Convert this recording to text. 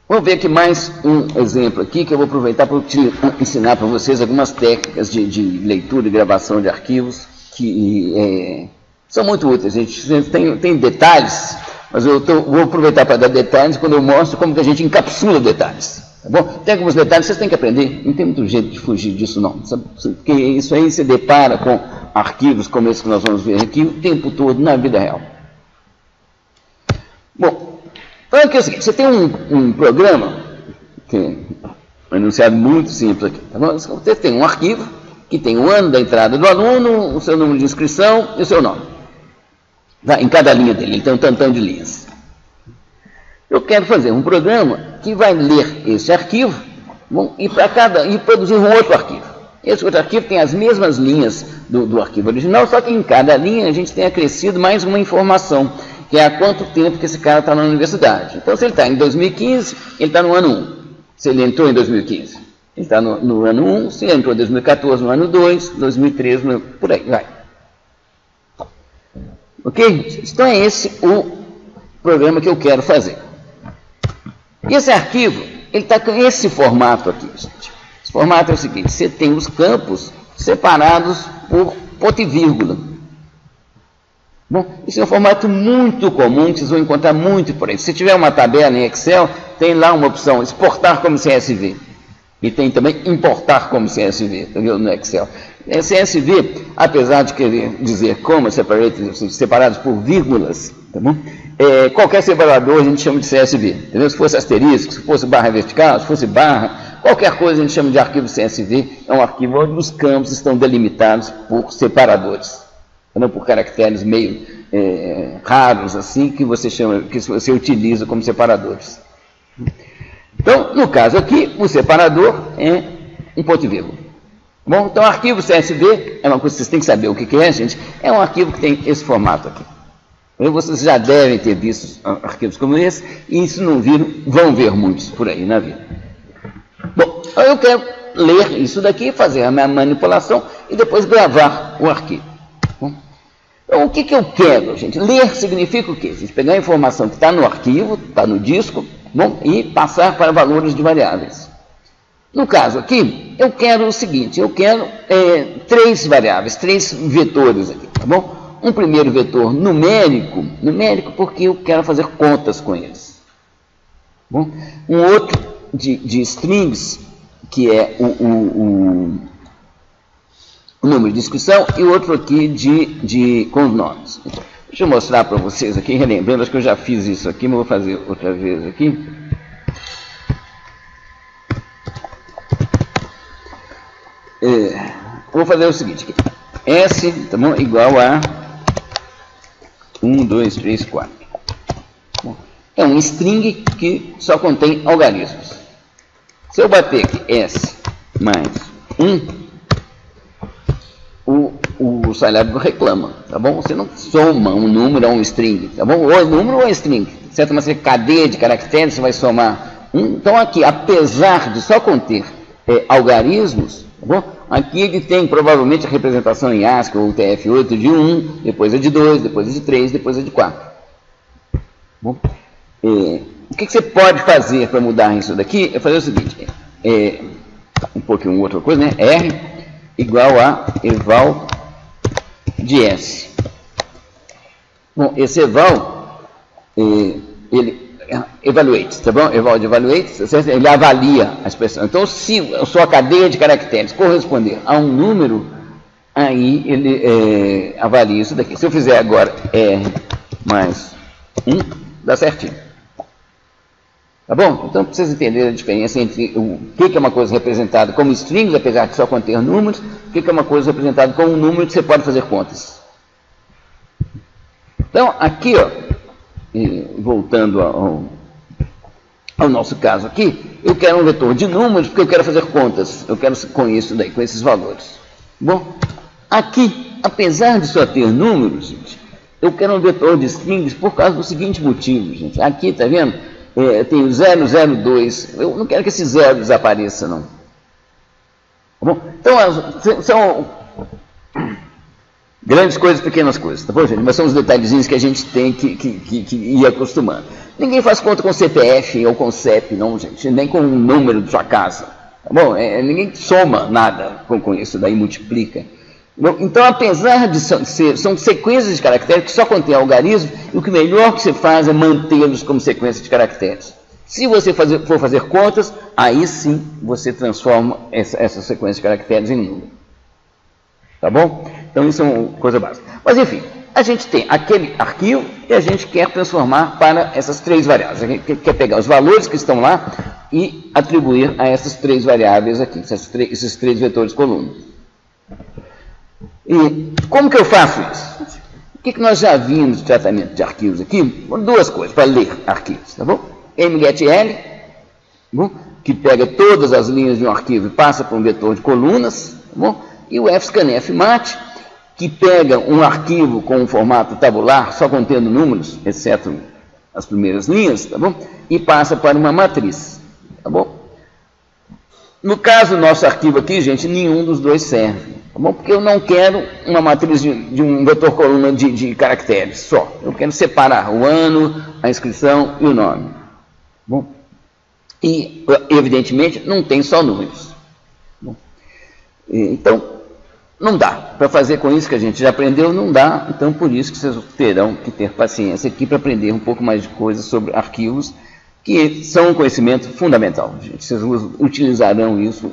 Vamos ver aqui mais um exemplo aqui, que eu vou aproveitar para ensinar para vocês algumas técnicas de leitura e gravação de arquivos que são muito úteis. A gente tem detalhes, mas eu vou aproveitar para dar detalhes quando eu mostro como que a gente encapsula detalhes. Tá bom? Tem alguns detalhes que vocês têm que aprender, não tem muito jeito de fugir disso não, porque isso aí se depara com arquivos como esse que nós vamos ver aqui o tempo todo na vida real. Bom, então aqui é o seguinte, você tem um programa, que é um enunciado muito simples aqui, tá bom? Você tem um arquivo que tem o ano da entrada do aluno, o seu número de inscrição e o seu nome. Tá? Em cada linha dele, ele tem um tantão de linhas. Eu quero fazer um programa que vai ler esse arquivo, bom, e produzir um outro arquivo. Esse outro arquivo tem as mesmas linhas do arquivo original, só que em cada linha a gente tem acrescido mais uma informação, que é há quanto tempo que esse cara está na universidade. Então, se ele está em 2015, ele está no ano 1. Se ele entrou em 2015, ele está no ano 1. Se ele entrou em 2014, no ano 2, 2013, por aí, vai. Ok? Então, é esse o programa que eu quero fazer. E esse arquivo, ele está com esse formato aqui, gente. Esse formato é o seguinte, você tem os campos separados por ponto e vírgula. Bom, isso é um formato muito comum, que vocês vão encontrar muito por aí. Se tiver uma tabela em Excel, tem lá uma opção, exportar como CSV. E tem também importar como CSV, tá vendo, no Excel. CSV, apesar de querer dizer comma separated, separados por vírgulas, tá bom? Qualquer separador a gente chama de CSV, entendeu? Se fosse asterisco, se fosse barra vertical, se fosse barra, qualquer coisa a gente chama de arquivo CSV, é um arquivo onde os campos estão delimitados por separadores, não por caracteres meio raros assim, que você utiliza como separadores. Então, no caso aqui, o separador é um ponto e vírgula. Bom, então, arquivo CSV é uma coisa que vocês têm que saber o que é, gente. É um arquivo que tem esse formato aqui. Vocês já devem ter visto arquivos como esse, e se não viram, vão ver muitos por aí na vida. Bom, eu quero ler isso daqui, fazer a minha manipulação e depois gravar o arquivo. Bom, então, o que eu quero, gente? Ler significa o quê? A gente pegar a informação que está no arquivo, está no disco, bom, e passar para valores de variáveis. No caso aqui, eu quero o seguinte, eu quero 3 variáveis, 3 vetores aqui, tá bom? Um primeiro vetor numérico porque eu quero fazer contas com eles. Bom, um outro de strings, que é o número de inscrição, e outro aqui com os nomes. Deixa eu mostrar para vocês aqui, relembrando, acho que eu já fiz isso aqui, mas vou fazer outra vez aqui. Vou fazer o seguinte, aqui. S, tá bom, igual a 1, 2, 3, 4. Bom, é um string que só contém algarismos. Se eu bater aqui S mais 1, o Scilab reclama, tá bom? Você não soma um número a um string, tá bom? Ou é número ou é string. Certo? Mas se é cadeia de caracteres, você vai somar 1. Então aqui, apesar de só conter algarismos, tá bom? Aqui ele tem provavelmente a representação em ASCII ou UTF-8 de 1, depois é de 2, depois é de 3, depois é de 4. Bom, o que você pode fazer para mudar isso daqui? É fazer o seguinte, um pouquinho outra coisa, né? R igual a eval de S. Bom, esse eval, ele evaluate, tá bom? Eval de evaluate, ele avalia a expressão. Então, se a sua cadeia de caracteres corresponder a um número, aí ele avalia isso daqui. Se eu fizer agora R mais 1, dá certinho. Tá bom? Então, para vocês entenderem a diferença entre o que é uma coisa representada como strings, apesar de só conter números, o que é uma coisa representada como um número que você pode fazer contas. Então, aqui, ó, voltando ao nosso caso aqui, eu quero um vetor de números porque eu quero fazer contas. Eu quero com isso daí, com esses valores. Bom, aqui, apesar de só ter números, gente, eu quero um vetor de strings por causa do seguinte motivo, gente. Aqui, tá vendo? Tem o 002. Eu não quero que esse 0 desapareça, não. Tá bom? Então, são grandes coisas, pequenas coisas, tá bom, gente? Mas são os detalhezinhos que a gente tem que ir acostumando. Ninguém faz conta com CPF ou com CEP, não, gente, nem com o número de sua casa. Tá bom? Ninguém soma nada com isso, daí multiplica. Então, apesar de são sequências de caracteres que só contêm algarismo, e o que melhor que você faz é mantê-los como sequência de caracteres. Se você for fazer contas, aí sim você transforma essa sequência de caracteres em número. Tá bom? Então, isso é uma coisa básica. Mas, enfim, a gente tem aquele arquivo e a gente quer transformar para essas três variáveis. A gente quer pegar os valores que estão lá e atribuir a essas três variáveis aqui, esses três vetores coluna. E como que eu faço isso? O que nós já vimos de tratamento de arquivos aqui? Duas coisas para ler arquivos, tá bom? mgetl, tá bom? Que pega todas as linhas de um arquivo e passa para um vetor de colunas, tá bom? E o fscanfmat, que pega um arquivo com um formato tabular, só contendo números, exceto as primeiras linhas, tá bom? E passa para uma matriz, tá bom? No caso do nosso arquivo aqui, gente, nenhum dos dois serve, tá bom? Porque eu não quero uma matriz de um vetor coluna de caracteres só. Eu quero separar o ano, a inscrição e o nome, tá bom? E, evidentemente, não tem só números. Tá bom? Então, não dá. Para fazer com isso que a gente já aprendeu, não dá. Então, por isso que vocês terão que ter paciência aqui para aprender um pouco mais de coisas sobre arquivos, que são um conhecimento fundamental. Gente. Vocês utilizarão isso